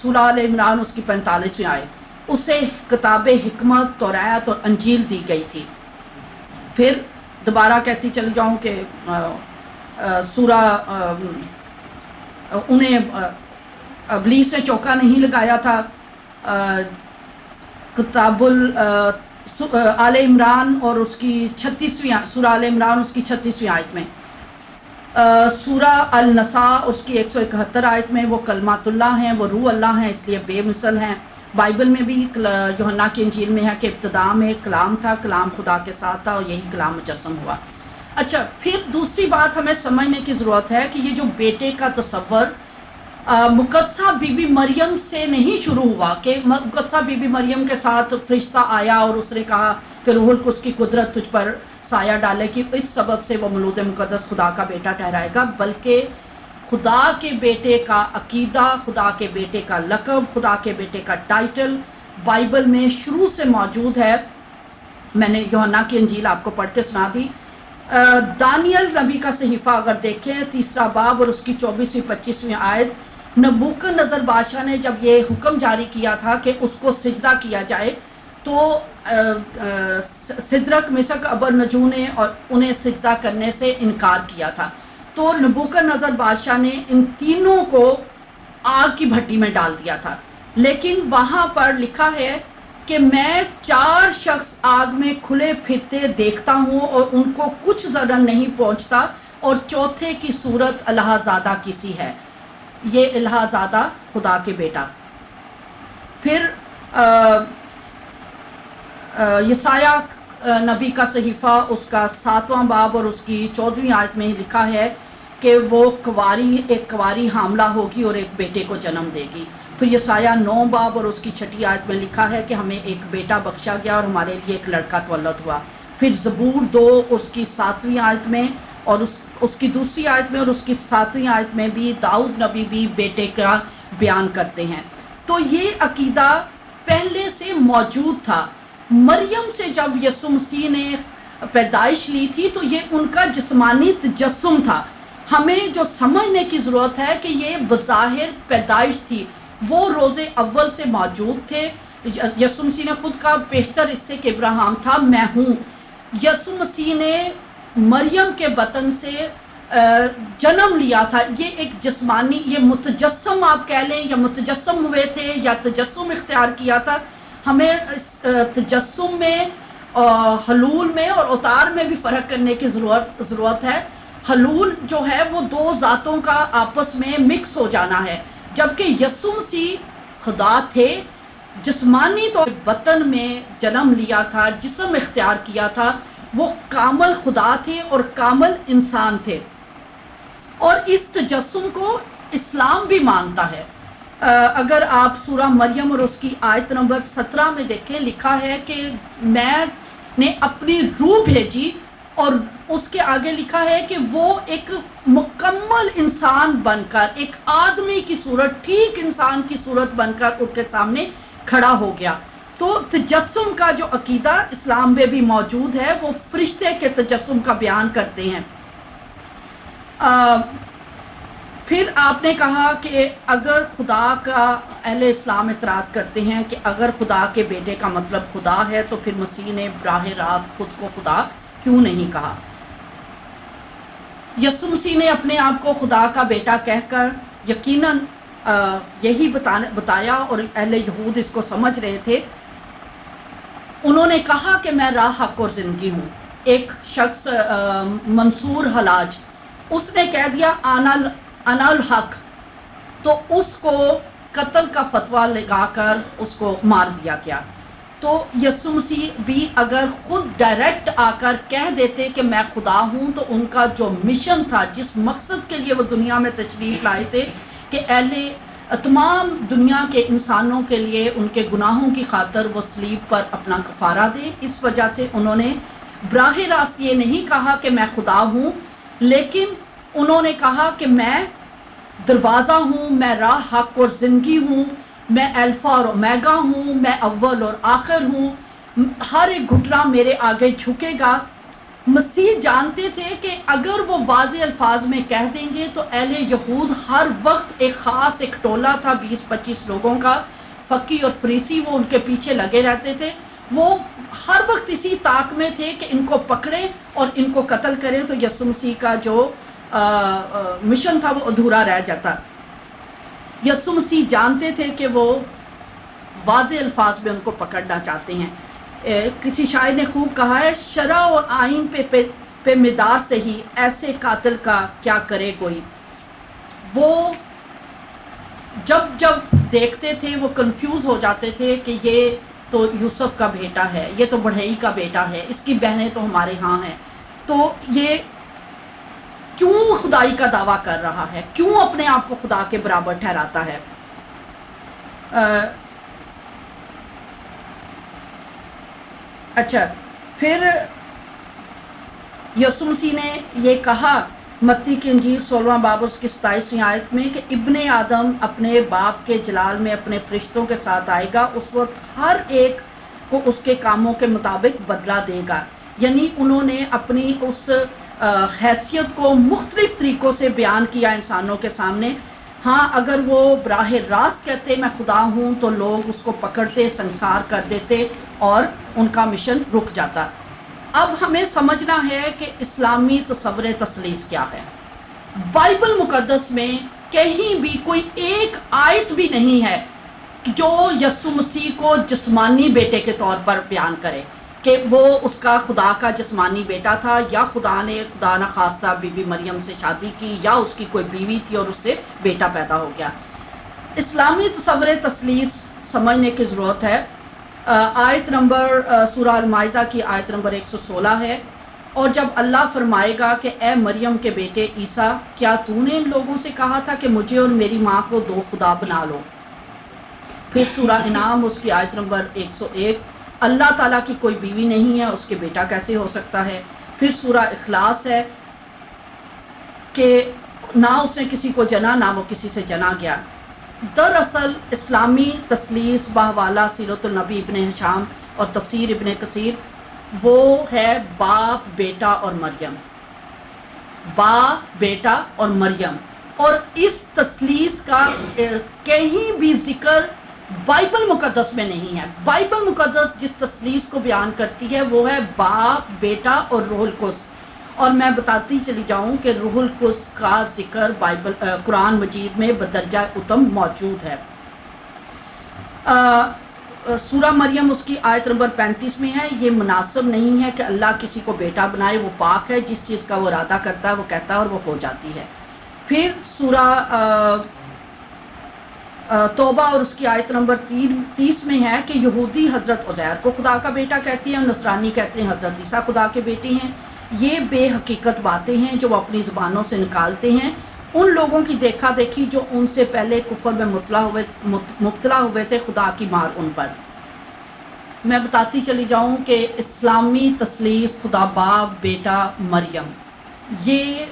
سورہ آل عمران اس کی 45ویں آیت۔ اسے کتاب حکمت، توریت اور انجیل دی گئی تھی۔ پھر دوبارہ کہتی چلی جاؤں کہ سورہ انہیں ابلیس نے چوکا نہیں لگایا تھا۔ کتاب آل عمران اور اس کی 36ویں سورہ آل عمران اس کی 36ویں آیت میں، سورہ النساء اس کی 171 آیت میں وہ کلمات اللہ ہیں، وہ روح اللہ ہیں، اس لیے بے مثل ہیں۔ بائبل میں بھی یوحنا کی انجیل میں ہے کہ ابتداء میں کلام تھا، کلام خدا کے ساتھ تھا اور یہی کلام مجسم ہوا۔ اچھا، پھر دوسری بات ہمیں سمجھنے کی ضرورت ہے کہ یہ جو بیٹے کا تصور مقدسہ بی بی مریم سے نہیں شروع ہوا کہ مقدسہ بی بی مریم کے ساتھ فرشتہ آیا اور اس نے کہا کہ روح القدس کی قدرت تجھ پر سایہ ڈالے کہ اس سبب سے وہ مولود مقدس خدا کا بیٹا ٹھہرائے گا، بلکہ خدا کے بیٹے کا عقیدہ، خدا کے بیٹے کا لقب، خدا کے بیٹے کا ٹائٹل بائبل میں شروع سے موجود ہے۔ میں نے یوحنا کی انجیل آپ کو پڑھ کے سنا دی۔ دانیل نبی کا صحیفہ اگر دیکھیں 3 باب اور اس کی 24-25 آیت، نبوکدنضر بادشاہ نے جب یہ حکم جاری کیا تھا کہ اس کو سجدہ کیا جائے تو سدرک، مسک، ابرنجو نے اور انہیں سجدہ کرنے سے انکار کیا تھا، تو نبوکدنضر بادشاہ نے ان تینوں کو آگ کی بھٹی میں ڈال دیا تھا۔ لیکن وہاں پر لکھا ہے کہ میں 4 شخص آگ میں کھلے پھرتے دیکھتا ہوں اور ان کو کچھ ضرر نہیں پہنچتا، اور چوتھے کی صورت الہ زادہ کی سی ہے۔ یہ الہ زادہ خدا کے بیٹا۔ پھر یسایہ نبی کا صحیفہ اس کا 7واں باب اور اس کی 14ویں آیت میں لکھا ہے کہ وہ ایک کواری حاملہ ہوگی اور ایک بیٹے کو جنم دے گی۔ پھر یسایہ 9 باب اور اس کی 6 آیت میں لکھا ہے کہ ہمیں ایک بیٹا بخشا گیا اور ہمارے لیے ایک لڑکا تولد ہوا۔ پھر زبور 2 اس کی 7ویں آیت میں اور اس کی دوسری آیت میں اور اس کی 7ویں آیت میں بھی داؤد نبی بھی بیٹے کا بیان کرتے ہیں۔ تو یہ عقیدہ پہلے سے موجود تھا۔ مریم سے جب یسوع مسیح نے پیدائش لی تھی تو یہ ان کا جسمانی تجسم تھا۔ ہمیں جو سمجھنے کی ضرورت ہے کہ یہ بظاہر پیدائش تھی، وہ روز اول سے موجود تھے. یسوع مسیح نے خود کہا بیشتر اس سے کہ ابراہیم تھا میں ہوں. یسوع مسیح نے مریم کے بطن سے جنم لیا تھا. یہ ایک جسمانی، یہ متجسم آپ کہہ لیں، یا متجسم ہوئے تھے یا تجسم اختیار کیا تھا. ہمیں تجسم میں، حلول میں اور اتار میں بھی فرق کرنے کی ضرورت ہے. حلول جو ہے وہ دو ذاتوں کا آپس میں مکس ہو جانا ہے، جبکہ یسوع مسیح خدا تھے، جسمانی طور بطن میں جنم لیا تھا، جسم اختیار کیا تھا. وہ کامل خدا تھے اور کامل انسان تھے. اور اس تجسم کو اسلام بھی مانتا ہے. اگر آپ سورہ مریم اور اس کی آیت نمبر 17 میں دیکھیں، لکھا ہے کہ میں نے اپنی روح بھیجی، اور اس کے آگے لکھا ہے کہ وہ ایک مکمل انسان بن کر، ایک آدمی کی صورت، ٹھیک انسان کی صورت بن کر ان کے سامنے کھڑا ہو گیا. تو تجسم کا جو عقیدہ اسلام میں بھی موجود ہے، وہ فرشتے کے تجسم کا بیان کرتے ہیں. پھر آپ نے کہا کہ اگر خدا کا، اہل اسلام اعتراض کرتے ہیں کہ اگر خدا کے بیٹے کا مطلب خدا ہے تو پھر مسیح نے براہ راست خود کو خدا کیوں نہیں کہا؟ یسوع مسیح نے اپنے آپ کو خدا کا بیٹا کہہ کر یقیناً یہی بتایا، اور اہل یہود اس کو سمجھ رہے تھے. انہوں نے کہا کہ میں راہ، حق اور زندگی ہوں. ایک شخص منصور حلاج، اس نے کہہ دیا انا الحق، تو اس کو قتل کا فتویٰ لگا کر اس کو مار دیا گیا. تو یسوع مسیح بھی اگر خود ڈائریکٹ آ کر کہہ دیتے کہ میں خدا ہوں، تو ان کا جو مشن تھا، جس مقصد کے لیے وہ دنیا میں تشریف لائے تھے کہ تمام دنیا کے انسانوں کے لیے ان کے گناہوں کی خاطر وہ صلیب پر اپنا کفارہ دے، اس وجہ سے انہوں نے براہ راست یہ نہیں کہا کہ میں خدا ہوں، لیکن انہوں نے کہا کہ میں دروازہ ہوں، میں راہ، حق اور زندگی ہوں، میں الفا اور اومیگا ہوں، میں اول اور آخر ہوں، ہر ایک گھٹنا میرے آگے جھکے گا. مسیح جانتے تھے کہ اگر وہ واضح الفاظ میں کہہ دیں گے تو اہل یہود ہر وقت ایک خاص ایک ٹولہ تھا 20-25 لوگوں کا، فقی اور فریسی، وہ ان کے پیچھے لگے رہتے تھے. وہ ہر وقت اسی طاق میں تھے کہ ان کو پکڑیں اور ان کو قتل کریں، تو یسوع مسیح کا جو مشن تھا وہ ادھورا رہ جاتا. یسوع مسیح جانتے تھے کہ وہ واضح الفاظ میں ان کو پکڑنا چاہتے ہیں. کسی شاعر نے خوب کہا ہے، شرع اور آئین پہ مدار سے ہی ایسے قاتل کا کیا کرے کوئی. وہ جب دیکھتے تھے وہ کنفیوز ہو جاتے تھے کہ یہ تو یوسف کا بیٹا ہے، یہ تو بڑھئی کا بیٹا ہے، اس کی بہنیں تو ہمارے ہاں ہیں، تو یہ کیوں خدائی کا دعویٰ کر رہا ہے، کیوں اپنے آپ کو خدا کے برابر ٹھہراتا ہے. اچھا، پھر یسوع مسیح نے یہ کہا متی کی انجیل 16 باب اس کی 27ویں آیت میں کہ ابن آدم اپنے باپ کے جلال میں اپنے فرشتوں کے ساتھ آئے گا، اس وقت ہر ایک کو اس کے کاموں کے مطابق بدلہ دے گا. یعنی انہوں نے اپنی اس حیثیت کو مختلف طریقوں سے بیان کیا انسانوں کے سامنے. ہاں، اگر وہ براہ راست کہتے میں خدا ہوں تو لوگ اس کو پکڑتے، سنسار کر دیتے اور ان کا مشن رک جاتا. اب ہمیں سمجھنا ہے کہ اسلامی تصور تثلیث کیا ہے. بائبل مقدس میں کہیں بھی کوئی ایک آیت بھی نہیں ہے جو یسوع مسیح کو جسمانی بیٹے کے طور پر بیان کرے کہ وہ اس کا خدا کا جسمانی بیٹا تھا، یا خدا نے خدا نخواستہ بی بی مریم سے شادی کی، یا اس کی کوئی بیوی تھی اور اس سے بیٹا پیدا ہو گیا. اسلامی تصور تثلیث سمجھنے کی ضرورت ہے. آیت نمبر سورہ المائدہ کی آیت نمبر 116 ہے، اور جب اللہ فرمائے گا کہ اے مریم کے بیٹے عیسیٰ، کیا تو نے ان لوگوں سے کہا تھا کہ مجھے اور میری ماں کو دو خدا بنا لو. پھر سورہ انعام اس کی آیت نمبر 101، اللہ تعالیٰ کی کوئی بیوی نہیں ہے، اس کے بیٹا کیسے ہو سکتا ہے. پھر سورہ اخلاص ہے کہ نہ اس نے کسی کو جنا نہ وہ کسی سے جنا گیا. دراصل اسلامی تثلیث بحوالہ سیرت النبی ابن ہشام اور تفسیر ابن کثیر وہ ہے باپ، بیٹا اور مریم. باپ، بیٹا اور مریم. اور اس تثلیث کا کہیں بھی ذکر بائبل مقدس میں نہیں ہے. بائبل مقدس جس تثلیث کو بیان کرتی ہے وہ ہے باپ، بیٹا اور روح القدس. اور میں بتاتی چلی جاؤں کہ روح القدس کا ذکر قرآن مجید میں بدرجہ اتم موجود ہے. سورہ مریم اس کی آیت نمبر 35 میں ہے. یہ مناسب نہیں ہے کہ اللہ کسی کو بیٹا بنائے، وہ پاک ہے، جس چیز کا وہ ارادہ کرتا ہے وہ کہتا ہے اور وہ ہو جاتی ہے. پھر سورہ توبہ اور اس کی آیت نمبر 30 میں ہے کہ یہودی حضرت عزیر کو خدا کا بیٹا کہتی ہیں، نصرانی کہتے ہیں حضرت عیسیٰ خدا کے بیٹے ہیں. یہ بے حقیقت باتیں ہیں جو وہ اپنی زبانوں سے نکالتے ہیں، ان لوگوں کی دیکھا دیکھی جو ان سے پہلے کفر میں مبتلا ہوئے تھے، خدا کی مار ان پر. میں بتاتی چلی جاؤں کہ اسلامی تثلیث خدا باپ، بیٹا، مریم، یہ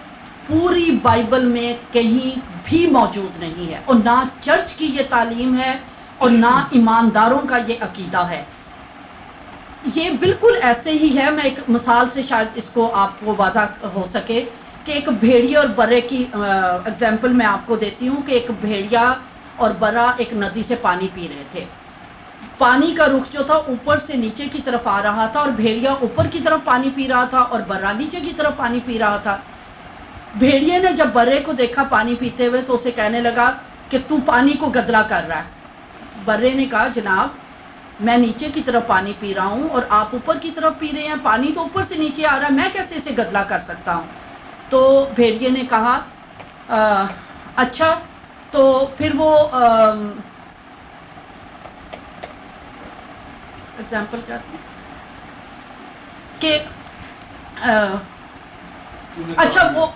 پوری بائبل میں کہیں بھی موجود نہیں ہے، اور نہ چرچ کی یہ تعلیم ہے اور نہ ایمانداروں کا یہ عقیدہ ہے. یہ بالکل ایسے ہی ہے. میں ایک مثال سے شاید اس کو آپ کو واضح ہو سکے کہ ایک بھیڑیا اور برے کی اگزامپل میں آپ کو دیتی ہوں کہ ایک بھیڑیا اور برا ایک ندی سے پانی پی رہے تھے. پانی کا رخ جو تھا اوپر سے نیچے کی طرف آ رہا تھا، اور بھیڑیا اوپر کی طرف پانی پی رہا تھا اور برا نیچے کی طرف پانی پی رہا تھا. بھیڑیے نے جب برے کو دیکھا پانی پیتے ہوئے تو اسے کہنے لگا کہ تو پانی کو گدلا کر رہا ہے. برے نے کہا جناب میں نیچے کی طرف پانی پی رہا ہوں اور آپ اوپر کی طرف پی رہے ہیں، پانی تو اوپر سے نیچے آ رہا ہے، میں کیسے اسے گدلا کر سکتا ہوں. تو بھیڑیے نے کہا اچھا. تو پھر وہ ایگزامپل کیا تھی کہ اچھا وہ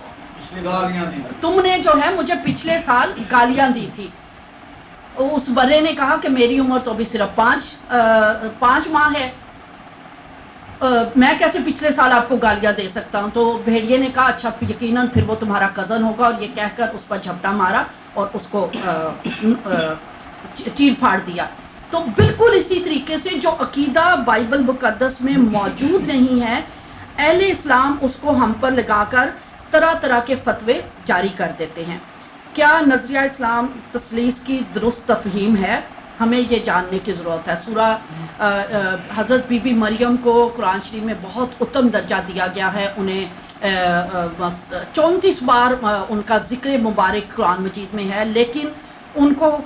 تم نے جو ہے مجھے پچھلے سال گالیاں دی تھی. اس برے نے کہا کہ میری عمر تو ابھی صرف 5 ماہ ہے، میں کیسے پچھلے سال آپ کو گالیاں دے سکتا ہوں. تو بھیڑیے نے کہا اچھا یقیناً پھر وہ تمہارا کزن ہوگا، اور یہ کہہ کر اس پر جھپٹا مارا اور اس کو چیر پھاڑ دیا. تو بالکل اسی طریقے سے جو عقیدہ بائبل مقدس میں موجود نہیں ہے، اہل اسلام اس کو ہم پر لگا کر طرح طرح کے فتوے جاری کر دیتے ہیں. کیا نظریہ اسلام تثلیث کی درست تفہیم ہے؟ ہمیں یہ جاننے کی ضرورت ہے. سورہ حضرت بی بی مریم کو قرآن شریف میں بہت اتم درجہ دیا گیا ہے. انہیں 34 بار ان کا ذکر مبارک قرآن مجید میں ہے، لیکن ان کو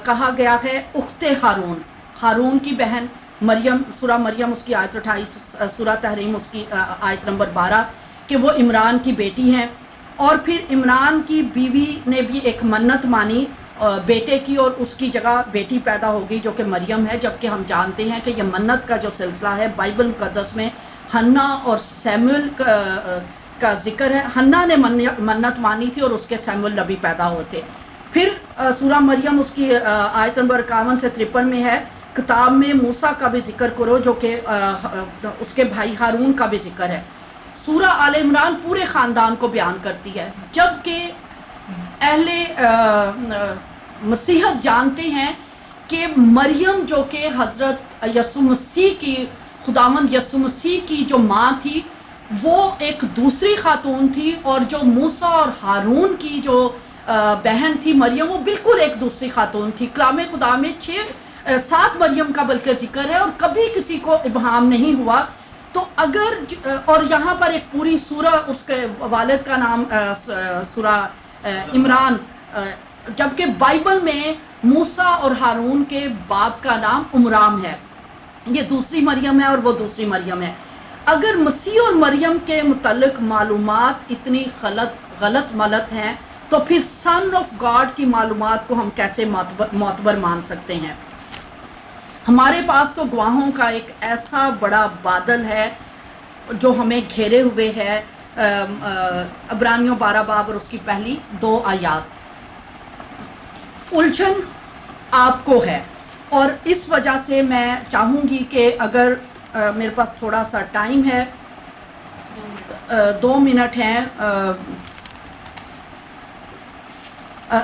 کہا گیا ہے اخت ہارون، ہارون کی بہن. مریم، سورہ مریم اس کی آیت 28، سورہ تحریم اس کی آیت نمبر 12 کہ وہ عمران کی بیٹی ہیں. اور پھر عمران کی بیوی نے بھی ایک منت مانی بیٹے کی، اور اس کی جگہ بیٹی پیدا ہوگی جو کہ مریم ہے، جبکہ ہم جانتے ہیں کہ یہ منت کا جو سلسلہ ہے بائبل مقدس میں حنا اور سیمول کا ذکر ہے. حنا نے منت مانی تھی اور اس کے سیمول نبی پیدا ہوتے. پھر سورہ مریم اس کی آیت نمبر 51 سے 53 میں ہے کتاب میں موسیٰ کا بھی ذکر کرو جو کہ اس کے بھائی ہارون کا بھی ذکر ہے. سورہ آل عمران پورے خاندان کو بیان کرتی ہے، جبکہ اہل مسیحت جانتے ہیں کہ مریم جو کہ حضرت یسوع مسیح کی، خداوند یسوع مسیح کی جو ماں تھی وہ ایک دوسری خاتون تھی، اور جو موسیٰ اور ہارون کی جو بہن تھی مریم وہ بالکل ایک دوسری خاتون تھی. کلام خدا میں 7 مریم کا بلکہ ذکر ہے اور کبھی کسی کو ابہام نہیں ہوا. تو اگر اور یہاں پر ایک پوری سورہ اس کے والد کا نام سورہ عمران، جبکہ بائبل میں موسیٰ اور ہارون کے باپ کا نام عمرام ہے. یہ دوسری مریم ہے اور وہ دوسری مریم ہے. اگر مسیح اور مریم کے متعلق معلومات اتنی غلط ملت ہیں تو پھر سن آف گاڈ کی معلومات کو ہم کیسے معتبر مان سکتے ہیں؟ ہمارے پاس تو گواہوں کا ایک ایسا بڑا بادل ہے جو ہمیں گھیرے ہوئے ہے. عبرانیوں 12 باب اور اس کی پہلی 2 آیات. الجھن آپ کو ہے، اور اس وجہ سے میں چاہوں گی کہ اگر میرے پاس تھوڑا سا ٹائم ہے، 2 منٹ ہیں،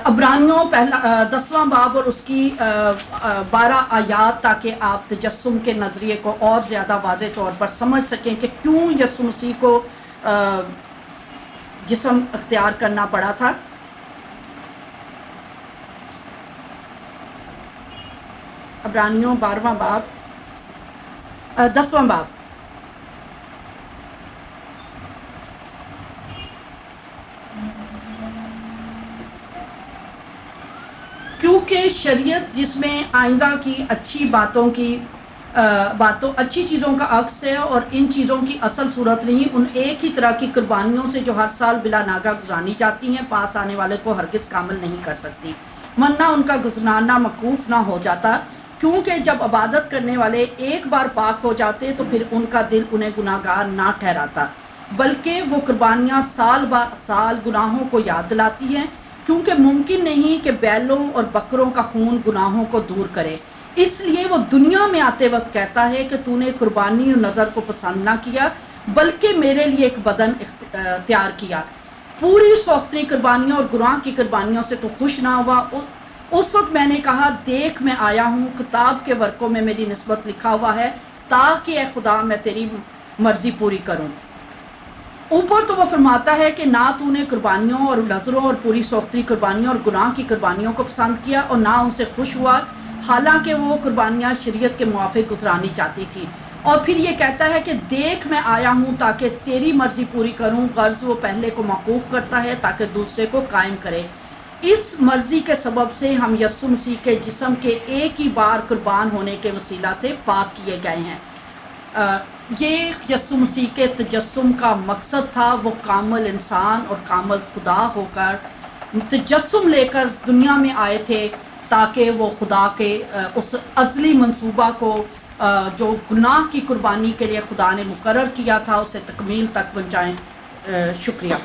عبرانیوں 10واں باب اور اس کی 12 آیات، تاکہ آپ تجسم کے نظریے کو اور زیادہ واضح طور پر سمجھ سکیں کہ کیوں یسوع مسیح کو جسم اختیار کرنا پڑا تھا. عبرانیوں 12واں باب 10واں باب. کیونکہ شریعت جس میں آئندہ کی اچھی اچھی چیزوں کا عکس ہے اور ان چیزوں کی اصل صورت نہیں، ان ایک ہی طرح کی قربانیوں سے جو ہر سال بلا ناگہ گزرانی جاتی ہیں پاس آنے والے کو ہرگز کامل نہیں کر سکتی، ورنہ ان کا گزرنا موقوف نہ ہو جاتا. کیونکہ جب عبادت کرنے والے ایک بار پاک ہو جاتے تو پھر ان کا دل انہیں گناہگار نہ ٹھہراتا، بلکہ وہ قربانیاں سال بار سال گناہوں کو یاد دلاتی ہیں، کیونکہ ممکن نہیں کہ بیلوں اور بکروں کا خون گناہوں کو دور کرے. اس لیے وہ دنیا میں آتے وقت کہتا ہے کہ تو نے قربانی اور نظر کو پسند نہ کیا بلکہ میرے لیے ایک بدن تیار کیا. پوری سوختری قربانیوں اور گناہ کی قربانیوں سے تو خوش نہ ہوا. اس وقت میں نے کہا دیکھ میں آیا ہوں، کتاب کے ورقوں میں میری نسبت لکھا ہوا ہے تاکہ اے خدا میں تیری مرضی پوری کروں. اوپر تو وہ فرماتا ہے کہ نہ تو نے قربانیوں اور نذروں اور پوری سوختری قربانیوں اور گناہ کی قربانیوں کو پسند کیا اور نہ ان سے خوش ہوا، حالانکہ وہ قربانیاں شریعت کے موافق گزرانی چاہتی تھی. اور پھر یہ کہتا ہے کہ دیکھ میں آیا ہوں تاکہ تیری مرضی پوری کروں. غرض وہ پہلے کو موقوف کرتا ہے تاکہ دوسرے کو قائم کرے. اس مرضی کے سبب سے ہم یسوع مسیح کے جسم کے ایک ہی بار قربان ہونے کے وسیلہ سے پاک کیے گئے ہیں. یہ یسوع مسیح کے تجسم کا مقصد تھا. وہ کامل انسان اور کامل خدا ہو کر تجسم لے کر دنیا میں آئے تھے تاکہ وہ خدا کے اس ازلی منصوبہ کو جو گناہ کی قربانی کے لیے خدا نے مقرر کیا تھا اسے تکمیل تک پہنچائیں. شکریہ.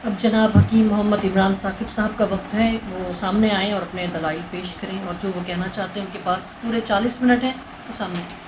اب جناب حکیم محمد عمران ثاقب صاحب کا وقت ہے، وہ سامنے آئیں اور اپنے دلائل پیش کریں، اور جو وہ کہنا چاہتے ہیں ان کے پاس پورے 40 منٹ ہیں، وہ سامنے آئیں.